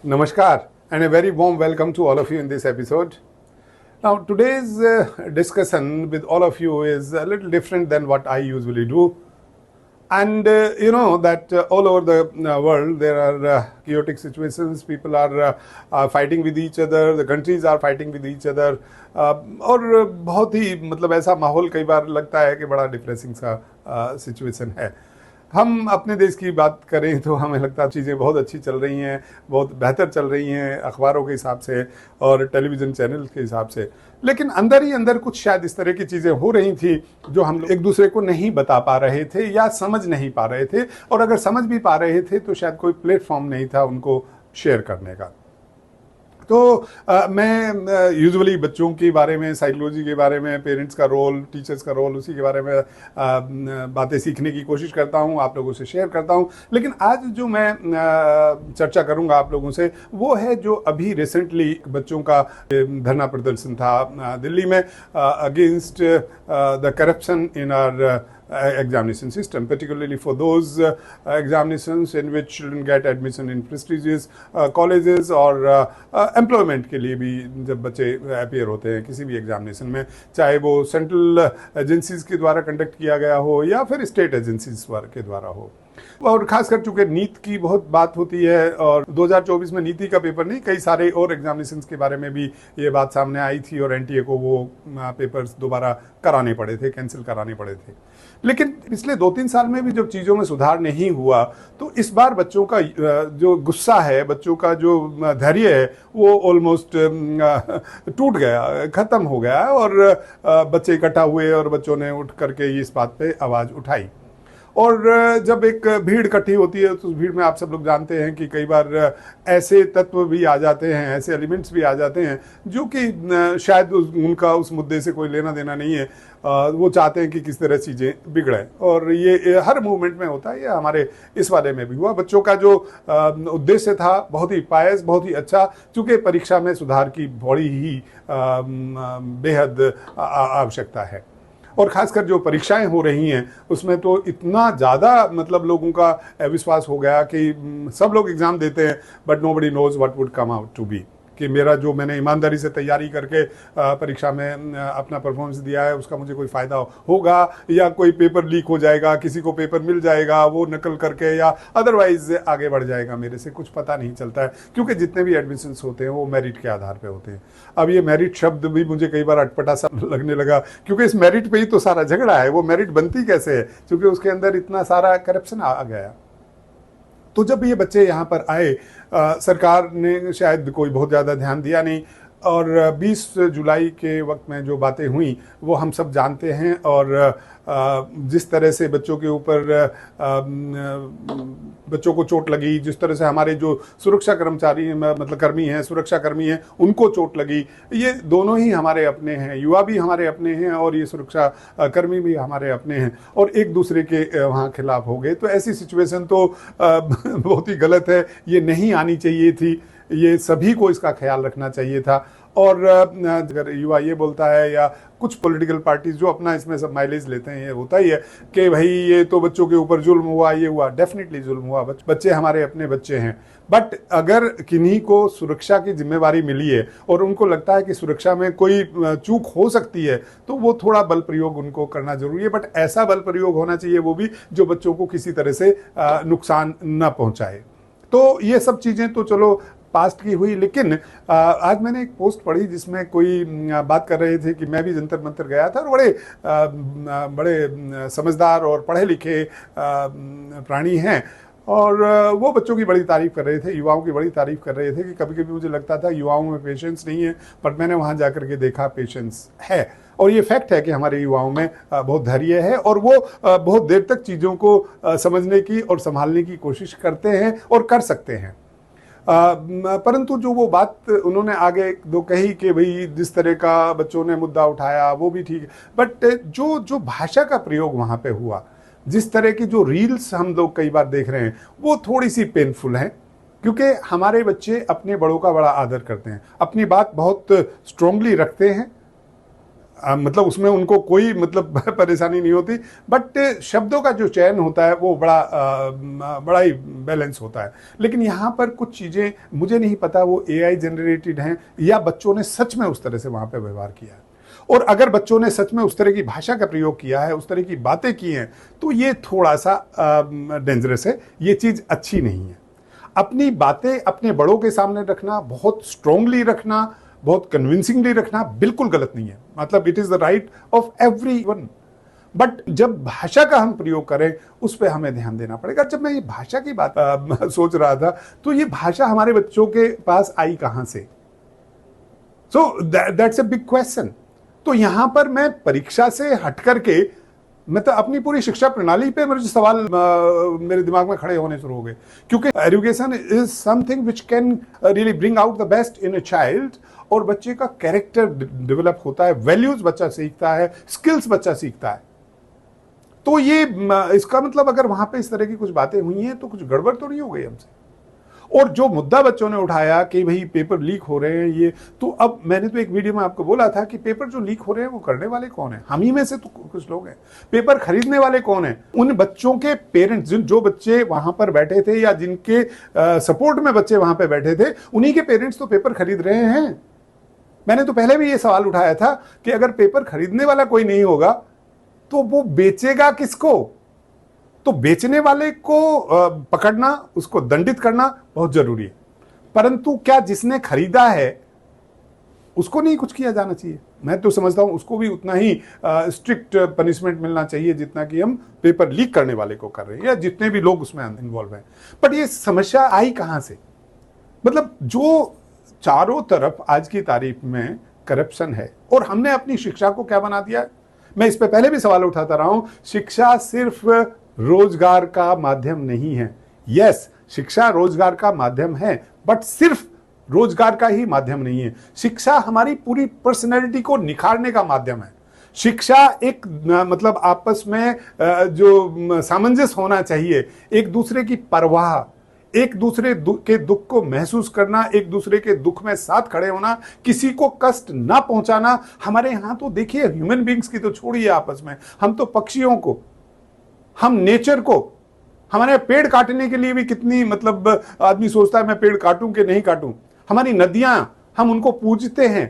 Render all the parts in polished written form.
Namaskar and a very warm welcome to all of you in this episode. Now, today's discussion with all of you is a little different than what I usually do. And you know that all over the world there are chaotic situations, people are fighting with each other, the countries are fighting with each other. और बहुत ही मतलब ऐसा माहौल कई बार लगता है कि बड़ा डिप्रेसिंग सा सिचुएशन है। हम अपने देश की बात करें तो हमें लगता है चीज़ें बहुत अच्छी चल रही हैं, बहुत बेहतर चल रही हैं अखबारों के हिसाब से और टेलीविज़न चैनल के हिसाब से, लेकिन अंदर ही अंदर कुछ शायद इस तरह की चीज़ें हो रही थी जो हम लोग एक दूसरे को नहीं बता पा रहे थे या समझ नहीं पा रहे थे, और अगर समझ भी पा रहे थे तो शायद कोई प्लेटफॉर्म नहीं था उनको शेयर करने का। तो मैं यूजुअली बच्चों के बारे में, साइकोलॉजी के बारे में, पेरेंट्स का रोल, टीचर्स का रोल, उसी के बारे में बातें सीखने की कोशिश करता हूँ, आप लोगों से शेयर करता हूँ। लेकिन आज जो मैं चर्चा करूँगा आप लोगों से वो है जो अभी रिसेंटली बच्चों का धरना प्रदर्शन था दिल्ली में against the corruption in our examination system, particularly for those examinations in which children get admission in prestigious colleges और employment के लिए भी जब बच्चे appear होते हैं किसी भी एग्जामिनेशन में, चाहे वो सेंट्रल एजेंसीज के द्वारा कंडक्ट किया गया हो या फिर स्टेट एजेंसीज के द्वारा हो। और खासकर चूंकि नीट की बहुत बात होती है और 2024 में नीति का पेपर नहीं, कई सारे और एग्जामिनेशंस के बारे में भी ये बात सामने आई थी और एनटीए को वो पेपर्स दोबारा कराने पड़े थे, कैंसिल कराने पड़े थे। लेकिन पिछले 2-3 साल में भी जब चीज़ों में सुधार नहीं हुआ तो इस बार बच्चों का जो गुस्सा है, बच्चों का जो धैर्य है वो ऑलमोस्ट टूट गया, ख़त्म हो गया और बच्चे इकट्ठा हुए और बच्चों ने उठ करके इस बात पे आवाज़ उठाई। और जब एक भीड़ इकट्ठी होती है तो उस भीड़ में आप सब लोग जानते हैं कि कई बार ऐसे तत्व भी आ जाते हैं, ऐसे एलिमेंट्स भी आ जाते हैं जो कि शायद उनका उस मुद्दे से कोई लेना देना नहीं है, वो चाहते हैं कि किस तरह चीज़ें बिगड़ें। और ये हर मूवमेंट में होता है, ये हमारे इस वाले में भी हुआ। बच्चों का जो उद्देश्य था बहुत ही पायस, बहुत ही अच्छा, चूँकि परीक्षा में सुधार की बड़ी ही बेहद आवश्यकता है। और खासकर जो परीक्षाएं हो रही हैं उसमें तो इतना ज़्यादा मतलब लोगों का विश्वास हो गया कि सब लोग एग्ज़ाम देते हैं but nobody knows what would come out to be, कि मेरा जो मैंने ईमानदारी से तैयारी करके परीक्षा में अपना परफॉर्मेंस दिया है उसका मुझे कोई फ़ायदा होगा या कोई पेपर लीक हो जाएगा, किसी को पेपर मिल जाएगा वो नकल करके या अदरवाइज आगे बढ़ जाएगा, मेरे से कुछ पता नहीं चलता है। क्योंकि जितने भी एडमिशन्स होते हैं वो मेरिट के आधार पर होते हैं। अब ये मेरिट शब्द भी मुझे कई बार अटपटा सा लगने लगा, क्योंकि इस मेरिट पर ही तो सारा झगड़ा है। वो मेरिट बनती कैसे है, क्योंकि उसके अंदर इतना सारा करप्शन आ गया। तो जब ये बच्चे यहाँ पर आए, सरकार ने शायद कोई बहुत ज़्यादा ध्यान दिया नहीं और 20 जुलाई के वक्त में जो बातें हुई वो हम सब जानते हैं। और जिस तरह से बच्चों के ऊपर बच्चों को चोट लगी, जिस तरह से हमारे जो सुरक्षा कर्मचारी मतलब कर्मी हैं, सुरक्षा कर्मी हैं, उनको चोट लगी, ये दोनों ही हमारे अपने हैं, युवा भी हमारे अपने हैं और ये सुरक्षा कर्मी भी हमारे अपने हैं, और एक दूसरे के वहाँ खिलाफ हो गए। तो ऐसी सिचुएशन तो बहुत ही गलत है, ये नहीं आनी चाहिए थी, ये सभी को इसका ख्याल रखना चाहिए था। और अगर युवा ये बोलता है या कुछ पॉलिटिकल पार्टीज जो अपना इसमें सब माइलेज लेते हैं, ये होता ही है कि भाई ये तो बच्चों के ऊपर जुल्म हुआ, ये हुआ। डेफिनेटली जुल्म हुआ, बच्चे हमारे अपने बच्चे हैं। बट अगर किन्हीं को सुरक्षा की जिम्मेवारी मिली है और उनको लगता है कि सुरक्षा में कोई चूक हो सकती है तो वो थोड़ा बल प्रयोग उनको करना जरूरी है। बट ऐसा बल प्रयोग होना चाहिए वो भी जो बच्चों को किसी तरह से नुकसान न पहुँचाए। तो ये सब चीज़ें तो चलो पास्ट की हुई, लेकिन आज मैंने एक पोस्ट पढ़ी जिसमें कोई बात कर रहे थे कि मैं भी जंतर मंतर गया था और बड़े समझदार और पढ़े लिखे प्राणी हैं, और वो बच्चों की बड़ी तारीफ़ कर रहे थे, युवाओं की बड़ी तारीफ़ कर रहे थे कि कभी कभी मुझे लगता था युवाओं में पेशेंस नहीं है, बट मैंने वहाँ जा कर के देखा पेशेंस है। और ये फैक्ट है कि हमारे युवाओं में बहुत धैर्य है और वो बहुत देर तक चीज़ों को समझने की और संभालने की कोशिश करते हैं और कर सकते हैं। परंतु जो वो बात उन्होंने आगे दो कही कि भाई जिस तरह का बच्चों ने मुद्दा उठाया वो भी ठीक है, बट जो भाषा का प्रयोग वहाँ पे हुआ, जिस तरह की जो रील्स हम लोग कई बार देख रहे हैं वो थोड़ी सी पेनफुल हैं, क्योंकि हमारे बच्चे अपने बड़ों का बड़ा आदर करते हैं, अपनी बात बहुत स्ट्रांगली रखते हैं मतलब उसमें उनको कोई मतलब परेशानी नहीं होती, बट शब्दों का जो चयन होता है वो बड़ा ही बैलेंस होता है। लेकिन यहाँ पर कुछ चीज़ें मुझे नहीं पता वो AI जनरेटेड हैं या बच्चों ने सच में उस तरह से वहाँ पे व्यवहार किया है। और अगर बच्चों ने सच में उस तरह की भाषा का प्रयोग किया है, उस तरह की बातें की हैं, तो ये थोड़ा सा डेंजरस है, ये चीज़ अच्छी नहीं है। अपनी बातें अपने बड़ों के सामने रखना, बहुत स्ट्रांगली रखना, बहुत कन्विंसिंगली रखना बिल्कुल गलत नहीं है। मतलब it is the right of everyone. But जब भाषा का हम प्रयोग करें उस पर हमें ध्यान देना पड़ेगा। जब मैं ये भाषा की बात सोच रहा था तो ये भाषा हमारे बच्चों के पास आई कहां से? So that's a big question. तो यहां पर मैं परीक्षा से हट करके मतलब अपनी पूरी शिक्षा प्रणाली पे मेरे सवाल मेरे दिमाग में खड़े होने शुरू हो गए, क्योंकि education is something which can really bring out the best in a child. और बच्चे का कैरेक्टर डेवलप होता है, वैल्यूज बच्चा सीखता है, स्किल्स बच्चा सीखता है। तो ये इसका मतलब अगर वहां पे इस तरह की कुछ बातें हुई हैं तो कुछ गड़बड़ तो नहीं हो गई हमसे। और जो मुद्दा बच्चों ने उठाया कि भाई पेपर लीक हो रहे हैं, ये तो अब मैंने तो एक वीडियो में आपको बोला था कि पेपर जो लीक हो रहे हैं वो करने वाले कौन है? हम ही में से तो कुछ लोग हैं। पेपर खरीदने वाले कौन है? उन बच्चों के पेरेंट्स, जो बच्चे वहां पर बैठे थे या जिनके सपोर्ट में बच्चे वहां पर बैठे थे, उन्हीं के पेरेंट्स तो पेपर खरीद रहे हैं। मैंने तो पहले भी ये सवाल उठाया था कि अगर पेपर खरीदने वाला कोई नहीं होगा तो वो बेचेगा किसको? तो बेचने वाले को पकड़ना, उसको दंडित करना बहुत जरूरी है। परंतु क्या जिसने खरीदा है उसको नहीं कुछ किया जाना चाहिए? मैं तो समझता हूं उसको भी उतना ही स्ट्रिक्ट पनिशमेंट मिलना चाहिए जितना कि हम पेपर लीक करने वाले को कर रहे हैं या जितने भी लोग उसमें इन्वॉल्व हैं। बट ये समस्या आई कहां से? मतलब जो चारों तरफ आज की तारीख में करप्शन है और हमने अपनी शिक्षा को क्या बना दिया है? मैं इस पे पहले भी सवाल उठाता रहा हूं। शिक्षा सिर्फ रोजगार का माध्यम नहीं है। यस, शिक्षा रोजगार का माध्यम है, बट सिर्फ रोजगार का ही माध्यम नहीं है। शिक्षा हमारी पूरी पर्सनैलिटी को निखारने का माध्यम है। शिक्षा एक मतलब आपस में जो सामंजस्य होना चाहिए, एक दूसरे की परवाह, एक दूसरे के दुख को महसूस करना, एक दूसरे के दुख में साथ खड़े होना, किसी को कष्ट ना पहुंचाना। हमारे यहां तो देखिए ह्यूमन बींग्स की तो छोड़िए, आपस में हम तो पक्षियों को, हम नेचर को, हमारे पेड़ काटने के लिए भी कितनी मतलब आदमी सोचता है मैं पेड़ काटूं कि नहीं काटूं। हमारी नदियां, हम उनको पूजते हैं।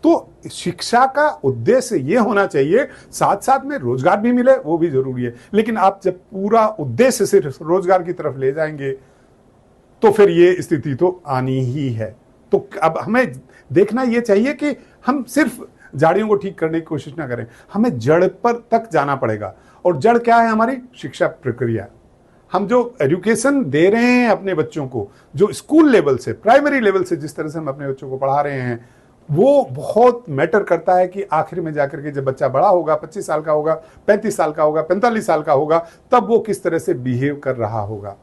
तो शिक्षा का उद्देश्य ये होना चाहिए, साथ साथ में रोजगार भी मिले वो भी जरूरी है। लेकिन आप जब पूरा उद्देश्य सिर्फ रोजगार की तरफ ले जाएंगे तो फिर ये स्थिति तो आनी ही है। तो अब हमें देखना ये चाहिए कि हम सिर्फ झाड़ियों को ठीक करने की कोशिश ना करें, हमें जड़ पर तक जाना पड़ेगा। और जड़ क्या है? हमारी शिक्षा प्रक्रिया। हम जो एजुकेशन दे रहे हैं अपने बच्चों को, जो स्कूल लेवल से, प्राइमरी लेवल से जिस तरह से हम अपने बच्चों को पढ़ा रहे हैं, वो बहुत मैटर करता है कि आखिर में जाकर के जब बच्चा बड़ा होगा, 25 साल का होगा, 35 साल का होगा, 45 साल का होगा, तब वो किस तरह से बिहेव कर रहा होगा।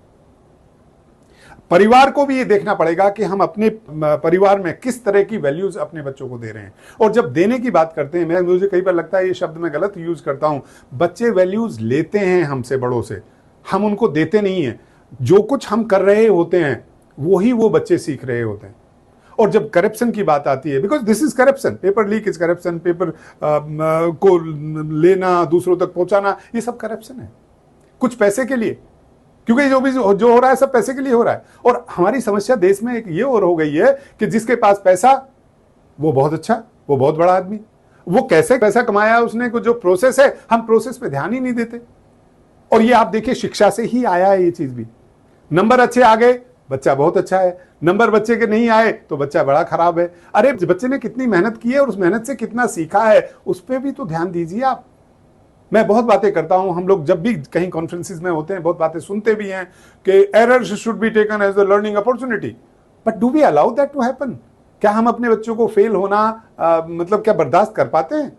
परिवार को भी ये देखना पड़ेगा कि हम अपने परिवार में किस तरह की वैल्यूज अपने बच्चों को दे रहे हैं। और जब देने की बात करते हैं, मुझे कई बार लगता है ये शब्द मैं गलत यूज करता हूं। बच्चे वैल्यूज लेते हैं हमसे, बड़ों से, हम उनको देते नहीं हैं। जो कुछ हम कर रहे होते हैं वही वो बच्चे सीख रहे होते हैं। और जब करप्शन की बात आती है, because this is corruption, paper leak is corruption, paper को लेना, दूसरों तक पहुंचाना, ये सब करप्शन है, कुछ पैसे के लिए। क्योंकि जो हो रहा है सब पैसे के लिए हो रहा है। और हमारी समस्या देश में एक ये और हो गई है कि जिसके पास पैसा वो बहुत अच्छा, वो बहुत बड़ा आदमी। वो कैसे पैसा कमाया उसने, जो प्रोसेस है, हम प्रोसेस पे ध्यान ही नहीं देते। और ये आप देखिए शिक्षा से ही आया है ये चीज भी। नंबर अच्छे आ गए, बच्चा बहुत अच्छा है। नंबर बच्चे के नहीं आए तो बच्चा बड़ा खराब है। अरे बच्चे ने कितनी मेहनत की है और उस मेहनत से कितना सीखा है, उस पर भी तो ध्यान दीजिए आप। मैं बहुत बातें करता हूं, हम लोग जब भी कहीं कॉन्फ्रेंसिस में होते हैं बहुत बातें सुनते भी हैं कि errors should be taken as a learning opportunity, but do we allow that to happen? क्या हम अपने बच्चों को फेल होना मतलब क्या बर्दाश्त कर पाते हैं?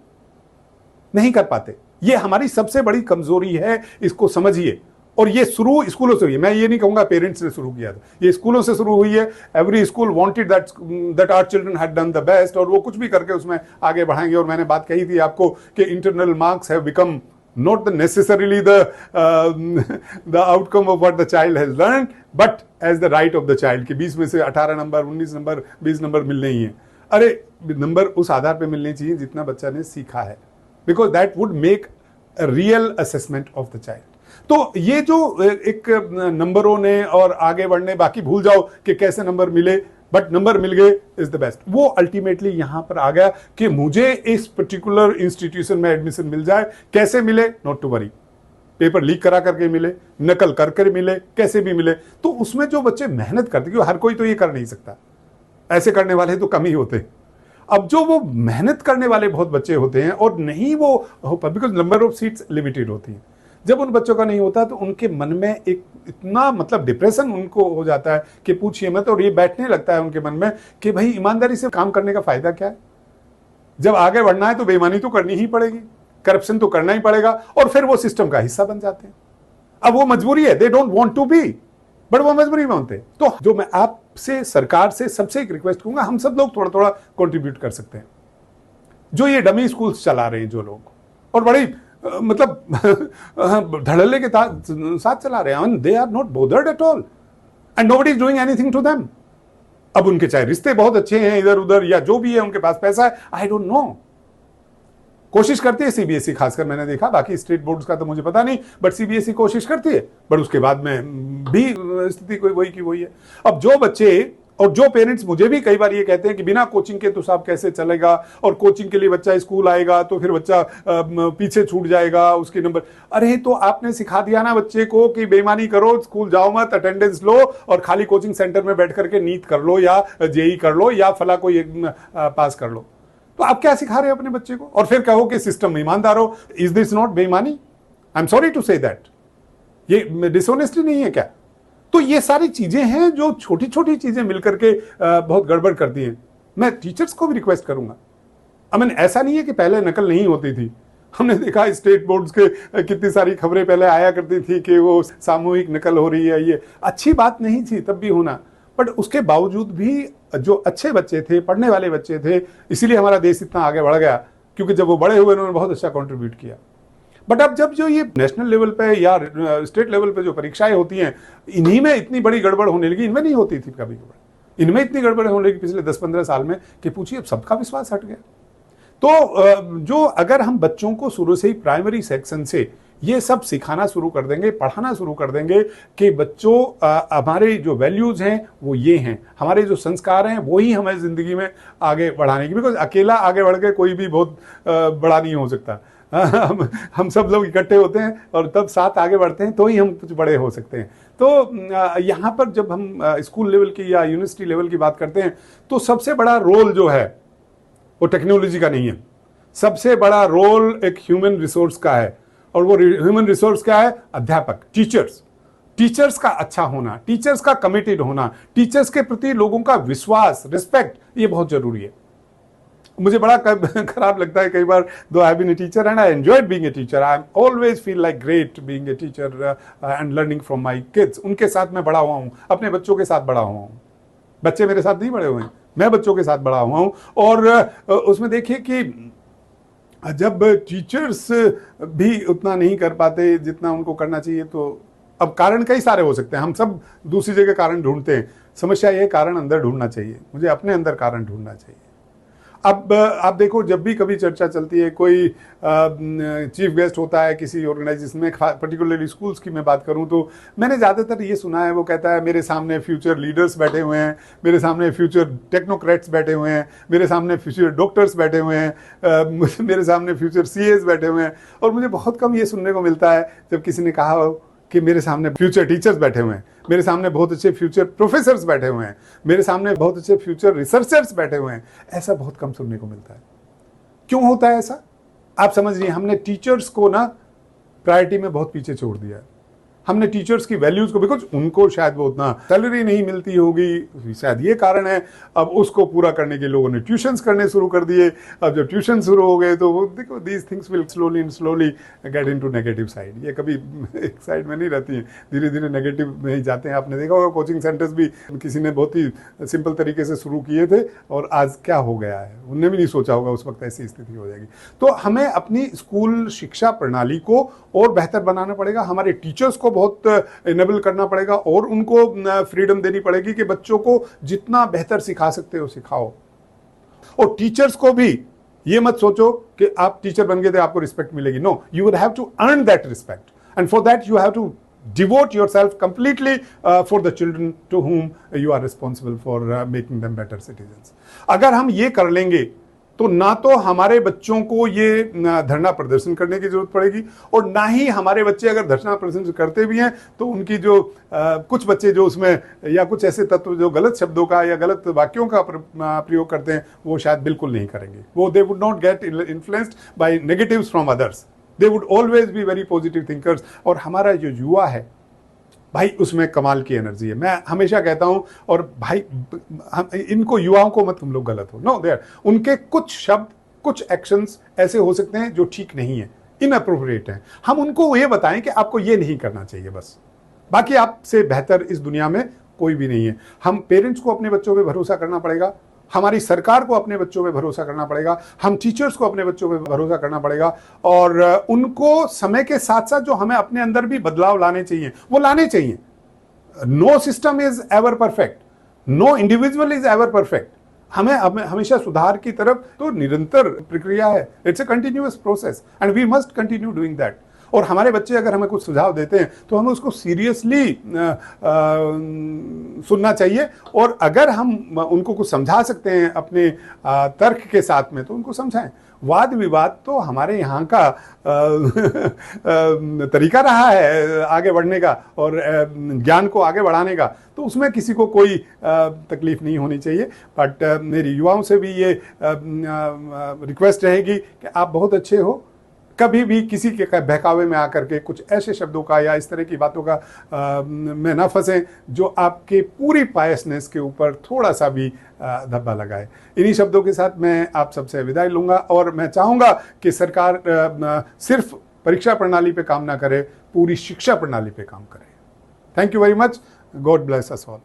नहीं कर पाते। ये हमारी सबसे बड़ी कमजोरी है, इसको समझिए। और ये शुरू स्कूलों से हुई है। मैं ये नहीं कहूंगा पेरेंट्स ने शुरू किया था, ये स्कूलों से शुरू हुई है। Every school wanted that our children had done the best, और वो कुछ भी करके उसमें आगे बढ़ाएंगे। और मैंने बात कही थी आपको कि internal marks have become not necessarily the outcome of what the child has learned, but as the right of the child कि 20 में से 18 नंबर, 19 नंबर, 20 नंबर मिलने ही है। अरे नंबर उस आधार पे मिलने चाहिए जितना बच्चा ने सीखा है, because that would make a real assessment of the child. तो ये जो एक नंबरों ने और आगे बढ़ने, बाकी भूल जाओ कि कैसे नंबर मिले, बट नंबर मिल गए इज द बेस्ट, वो अल्टीमेटली यहां पर आ गया कि मुझे इस पर्टिकुलर इंस्टीट्यूशन में एडमिशन मिल जाए। कैसे मिले, not to worry, paper leak करा करके मिले, नकल करके मिले, कैसे भी मिले। तो उसमें जो बच्चे मेहनत करते, क्योंकि हर कोई तो ये कर नहीं सकता, ऐसे करने वाले तो कम ही होते। अब जो वो मेहनत करने वाले बहुत बच्चे होते हैं और नहीं वो हो पा, because number of seats limited होती हैं, जब उन बच्चों का नहीं होता तो उनके मन में एक इतना मतलब डिप्रेशन उनको हो जाता है कि पूछिए मत। और ये बैठने लगता है उनके मन में कि भाई ईमानदारी से काम करने का फायदा क्या है, जब आगे बढ़ना है तो बेईमानी तो करनी ही पड़ेगी, करप्शन तो करना ही पड़ेगा, और फिर वो सिस्टम का हिस्सा बन जाते हैं। अब वो मजबूरी है, they don't want to be, but वो मजबूरी में होते हैं। तो जो मैं आपसे, सरकार से सबसे एक रिक्वेस्ट करूंगा, हम सब लोग थोड़ा थोड़ा कंट्रीब्यूट कर सकते हैं। जो ये डमी स्कूल्स चला रहे हैं जो लोग, और बड़ी मतलब धड़ल्ले के साथ चला रहे हैं, they are not bothered at all and nobody is doing anything to them. अब उनके चाहे रिश्ते बहुत अच्छे हैं इधर उधर या जो भी है, उनके पास पैसा है, आई डोंट नो। कोशिश करती है सीबीएसई, खासकर मैंने देखा, बाकी स्टेट बोर्ड्स का तो मुझे पता नहीं, बट सीबीएसई कोशिश करती है, बट उसके बाद में भी स्थिति कोई वही की वही है। अब जो बच्चे और जो पेरेंट्स मुझे भी कई बार ये कहते हैं कि बिना कोचिंग के तो साहब कैसे चलेगा, और कोचिंग के लिए बच्चा स्कूल आएगा तो फिर बच्चा पीछे छूट जाएगा, उसके नंबर। अरे तो आपने सिखा दिया ना बच्चे को कि बेईमानी करो, स्कूल जाओ मत, अटेंडेंस लो और खाली कोचिंग सेंटर में बैठ करके नीट कर लो या जेई कर लो या फला कोई पास कर लो। तो आप क्या सिखा रहे हो अपने बच्चे को, और फिर कहो कि सिस्टम ईमानदार हो। इज दिस नॉट बेईमानी? I am sorry to say that. ये डिसऑनेस्टी नहीं है क्या? तो ये सारी चीजें हैं जो छोटी छोटी चीजें मिलकर के बहुत गड़बड़ करती हैं। मैं टीचर्स को भी रिक्वेस्ट करूंगा, आई मीन ऐसा नहीं है कि पहले नकल नहीं होती थी। हमने देखा स्टेट बोर्ड्स के कितनी सारी खबरें पहले आया करती थी कि वो सामूहिक नकल हो रही है। ये अच्छी बात नहीं थी तब भी होना, बट उसके बावजूद भी जो अच्छे बच्चे थे, पढ़ने वाले बच्चे थे, इसीलिए हमारा देश इतना आगे बढ़ गया, क्योंकि जब वो बड़े हुए उन्होंने बहुत अच्छा कंट्रीब्यूट किया। बट अब जब जो ये नेशनल लेवल पे या स्टेट लेवल पे जो परीक्षाएं होती हैं, इन्हीं में इतनी बड़ी गड़बड़ होने लगी। इनमें नहीं होती थी कभी कभी, इनमें इतनी गड़बड़ होने लगी पिछले 10-15 साल में कि पूछिए, अब सबका विश्वास हट गया। तो जो अगर हम बच्चों को शुरू से ही प्राइमरी सेक्शन से ये सब सिखाना शुरू कर देंगे, पढ़ाना शुरू कर देंगे कि बच्चों हमारे जो वैल्यूज हैं वो ये हैं, हमारे जो संस्कार हैं वही हमें जिंदगी में आगे बढ़ाने की, बिकॉज अकेला आगे बढ़ के कोई भी बहुत बड़ा नहीं हो सकता। हम सब लोग इकट्ठे होते हैं और तब साथ आगे बढ़ते हैं तो ही हम कुछ बड़े हो सकते हैं। तो यहाँ पर जब हम स्कूल लेवल की या यूनिवर्सिटी लेवल की बात करते हैं तो सबसे बड़ा रोल जो है वो टेक्नोलॉजी का नहीं है, सबसे बड़ा रोल एक ह्यूमन रिसोर्स का है। और वो ह्यूमन रिसोर्स क्या है? अध्यापक, टीचर्स। टीचर्स का अच्छा होना, टीचर्स का कमिटेड होना, टीचर्स के प्रति लोगों का विश्वास, रिस्पेक्ट, ये बहुत जरूरी है। मुझे बड़ा खराब लगता है कई बार, though I been a teacher and I enjoyed being a teacher, I always feel like great being a teacher and learning from my kids. उनके साथ मैं बड़ा हुआ हूँ, अपने बच्चों के साथ बड़ा हुआ हूँ। बच्चे मेरे साथ नहीं बड़े हुए हैं, मैं बच्चों के साथ बड़ा हुआ हूँ। और उसमें देखिए कि जब टीचर्स भी उतना नहीं कर पाते जितना उनको करना चाहिए, तो अब कारण कई सारे हो सकते हैं, हम सब दूसरी जगह कारण ढूंढते हैं। समस्या ये कारण अंदर ढूंढना चाहिए, मुझे अपने अंदर कारण ढूंढना चाहिए। अब आप देखो, जब भी कभी चर्चा चलती है, कोई चीफ गेस्ट होता है किसी ऑर्गेनाइजेशन में, पर्टिकुलरली स्कूल्स की मैं बात करूं तो मैंने ज़्यादातर ये सुना है, वो कहता है मेरे सामने फ्यूचर लीडर्स बैठे हुए हैं, मेरे सामने फ्यूचर टेक्नोक्रेट्स बैठे हुए हैं, मेरे सामने फ्यूचर डॉक्टर्स बैठे हुए हैं, मेरे सामने फ्यूचर सीएस बैठे हुए हैं। और मुझे बहुत कम ये सुनने को मिलता है जब किसी ने कहा हो कि मेरे सामने फ्यूचर टीचर्स बैठे हुए हैं, मेरे सामने बहुत अच्छे फ्यूचर प्रोफेसर्स बैठे हुए हैं, मेरे सामने बहुत अच्छे फ्यूचर रिसर्चर्स बैठे हुए हैं। ऐसा बहुत कम सुनने को मिलता है। क्यों होता है ऐसा? आप समझ लीजिए, हमने टीचर्स को ना प्रायोरिटी में बहुत पीछे छोड़ दिया है। हमने टीचर्स की वैल्यूज को, बिकॉज उनको शायद वो उतना सैलरी नहीं मिलती होगी, शायद ये कारण है। अब उसको पूरा करने के लोगों ने ट्यूशंस करने शुरू कर दिए। अब जब ट्यूशन शुरू हो गए तो वो देखो, these things will slowly and slowly get into negative side. ये कभी एक साइड में नहीं रहती हैं, धीरे धीरे नेगेटिव में ही जाते हैं। आपने देखा होगा कोचिंग सेंटर्स भी किसी ने बहुत ही सिंपल तरीके से शुरू किए थे और आज क्या हो गया है, उनने भी नहीं सोचा होगा उस वक्त ऐसी स्थिति हो जाएगी। तो हमें अपनी स्कूल शिक्षा प्रणाली को और बेहतर बनाना पड़ेगा, हमारे टीचर्स को बहुत इनेबल करना पड़ेगा और उनको फ्रीडम देनी पड़ेगी कि बच्चों को जितना बेहतर सिखा सकते हो सिखाओ। और टीचर्स को भी ये मत सोचो कि आप टीचर बन गए थे आपको रिस्पेक्ट मिलेगी. No, you will have to earn that respect, and for that you have to devote yourself completely for the children to whom you are responsible for making them better citizens. अगर हम ये कर लेंगे तो ना तो हमारे बच्चों को ये धरना प्रदर्शन करने की जरूरत पड़ेगी, और ना ही हमारे बच्चे अगर धरना प्रदर्शन करते भी हैं तो उनकी जो कुछ बच्चे जो उसमें या कुछ ऐसे तत्व जो गलत शब्दों का या गलत वाक्यों का प्रयोग करते हैं वो शायद बिल्कुल नहीं करेंगे. वो they would not get influenced by negatives from others. They would always be very positive thinkers. और हमारा जो युवा है भाई उसमें कमाल की एनर्जी है. मैं हमेशा कहता हूं, और भाई इनको युवाओं को मत तुम लोग गलत हो, नो देयर उनके कुछ शब्द कुछ एक्शंस ऐसे हो सकते हैं जो ठीक नहीं है, इनअप्रोप्रिएट हैं. हम उनको ये बताएं कि आपको ये नहीं करना चाहिए, बस. बाकी आपसे बेहतर इस दुनिया में कोई भी नहीं है. हम पेरेंट्स को अपने बच्चों पे भरोसा करना पड़ेगा, हमारी सरकार को अपने बच्चों पे भरोसा करना पड़ेगा, हम टीचर्स को अपने बच्चों पे भरोसा करना पड़ेगा, और उनको समय के साथ साथ जो हमें अपने अंदर भी बदलाव लाने चाहिए वो लाने चाहिए. No system is ever perfect, no individual is ever perfect. हमें हमेशा सुधार की तरफ तो निरंतर प्रक्रिया है. It's a continuous process and we must continue doing that. और हमारे बच्चे अगर हमें कुछ सुझाव देते हैं तो हमें उसको सीरियसली सुनना चाहिए, और अगर हम उनको कुछ समझा सकते हैं अपने तर्क के साथ में तो उनको समझाएं. वाद विवाद तो हमारे यहाँ का तरीका रहा है आगे बढ़ने का और ज्ञान को आगे बढ़ाने का, तो उसमें किसी को कोई तकलीफ नहीं होनी चाहिए. बट मेरी युवाओं से भी ये रिक्वेस्ट रहेगी कि आप बहुत अच्छे हो, कभी भी किसी के बहकावे में आकर के कुछ ऐसे शब्दों का या इस तरह की बातों का में ना फंसें जो आपके पूरी पायसनेस के ऊपर थोड़ा सा भी धब्बा लगाए. इन्हीं शब्दों के साथ मैं आप सबसे विदाई लूँगा, और मैं चाहूँगा कि सरकार सिर्फ परीक्षा प्रणाली पे काम ना करे, पूरी शिक्षा प्रणाली पे काम करे. Thank you very much. God bless us all.